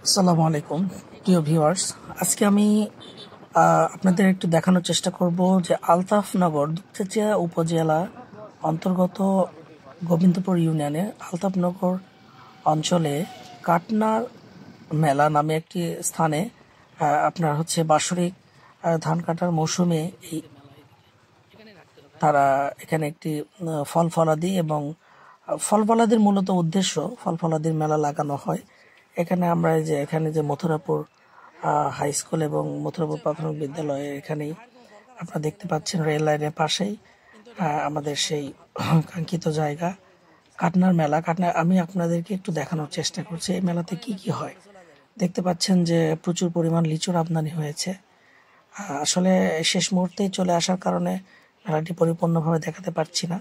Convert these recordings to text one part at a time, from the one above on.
আসসালামু আলাইকুম প্রিয় ভিউয়ার্স। আজকে আমি আপনাদের একটু দেখানোর চেষ্টা করব যে আলতাফনগর দুপচাঁচিয়া উপজেলা অন্তর্গত গোবিন্দপুর ইউনিয়নের আলতাফনগর অঞ্চলে কাটনার মেলা নামে একটি স্থানে আপনার হচ্ছে বাৎসরিক ধান কাটার মৌসুমে তারা এখানে একটি ফল ফলাদি এবং ফল ফলাদির মূলত উদ্দেশ্য ফল ফলাদির মেলা লাগানো হয়। এখানে যে মথুরাপুর হাই স্কুল এবং মথুরাপুর প্রাথমিক বিদ্যালয়ে এখানেই আপনারা দেখতে পাচ্ছেন রেল লাইনের পাশেই আমাদের সেই কাঙ্ক্ষিত জায়গা কাটনার মেলা। আমি আপনাদেরকে একটু দেখানোর চেষ্টা করছি এই মেলাতে কি কি হয়। দেখতে পাচ্ছেন যে প্রচুর পরিমাণ লিচুর আমদানি হয়েছে। আসলে শেষ মুহূর্তেই চলে আসার কারণে মেলাটি পরিপূর্ণভাবে দেখাতে পারছি না।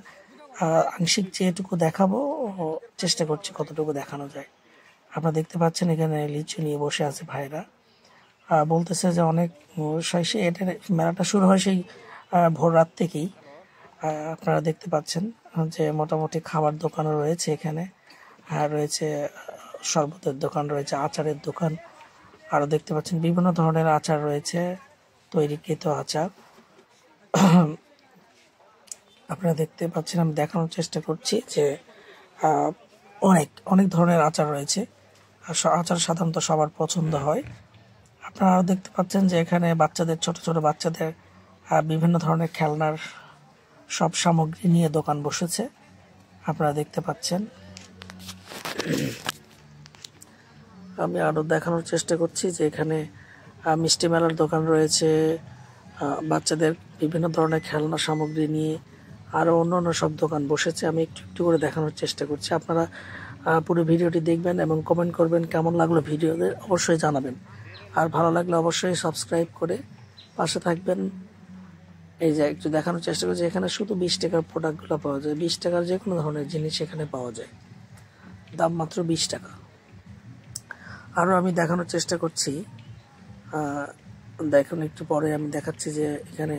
আংশিক যেটুকু দেখাবো চেষ্টা করছি কতটুকু দেখানো যায়। আপনারা দেখতে পাচ্ছেন এখানে লিচু নিয়ে বসে আছে ভাইরা, বলতেছে যে অনেক এটা মেলাটা শুরু হয় সেই ভোর রাত থেকেই। আপনারা দেখতে পাচ্ছেন যে মোটামুটি খাবার দোকানও রয়েছে এখানে, রয়েছে শরবতের দোকান, রয়েছে আচারের দোকান, আরও দেখতে পাচ্ছেন বিভিন্ন ধরনের আচার রয়েছে, তৈরিকৃত আচার। আপনারা দেখতে পাচ্ছেন, আমি দেখানোর চেষ্টা করছি যে অনেক অনেক ধরনের আচার রয়েছে। আচার সাধারণত সবার পছন্দ হয়। আপনারা আরও দেখতে পাচ্ছেন যে এখানে ছোট ছোট বাচ্চাদের বিভিন্ন ধরনের খেলনার সব সামগ্রী নিয়ে দোকান বসেছে, আপনারা দেখতে পাচ্ছেন। আমি আরও দেখানোর চেষ্টা করছি যে এখানে মিষ্টি মেলার দোকান রয়েছে, বাচ্চাদের বিভিন্ন ধরনের খেলনা সামগ্রী নিয়ে আরও অন্য সব দোকান বসেছে। আমি একটু একটু করে দেখানোর চেষ্টা করছি। আপনারা পুরো ভিডিওটি দেখবেন এবং কমেন্ট করবেন কেমন লাগলো ভিডিওতে, অবশ্যই জানাবেন। আর ভালো লাগলে অবশ্যই সাবস্ক্রাইব করে পাশে থাকবেন। এই যে একটু দেখানোর চেষ্টা করছি, এখানে শুধু 20 টাকার প্রোডাক্টগুলো পাওয়া যায়। 20 টাকার যে কোনো ধরনের জিনিস এখানে পাওয়া যায়, দাম মাত্র 20 টাকা। আরও আমি দেখানোর চেষ্টা করছি, দেখুন একটু পরে আমি দেখাচ্ছি যে এখানে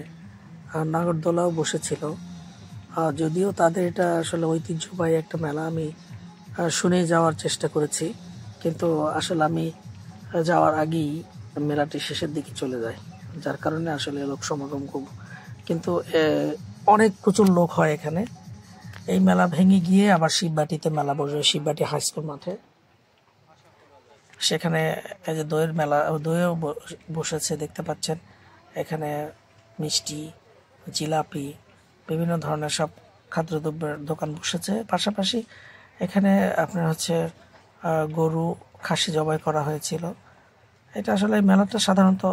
নাগরদোলাও বসেছিল। যদিও তাদের এটা আসলে ঐতিহ্যবাহী একটা মেলা, আমি শুনে যাওয়ার চেষ্টা করেছি, কিন্তু আসলে আমি যাওয়ার আগেই মেলাটি শেষের দিকে চলে যায়, যার কারণে আসলে লোক সমাগম খুব, কিন্তু প্রচুর লোক হয় এখানে। এই মেলা ভেঙে গিয়ে আবার শিববাটিতে মেলা বসে, শিববাটি হাই স্কুল মাঠে। সেখানে এই যে দইয়ের মেলা, দইও বসেছে দেখতে পাচ্ছেন। এখানে মিষ্টি, জিলাপি, বিভিন্ন ধরনের সব খাদ্যদ্রব্যের দোকান বসেছে। পাশাপাশি এখানে আপনার হচ্ছে গরু খাসি জবাই করা হয়েছিল। এটা আসলে মেলাটা সাধারণত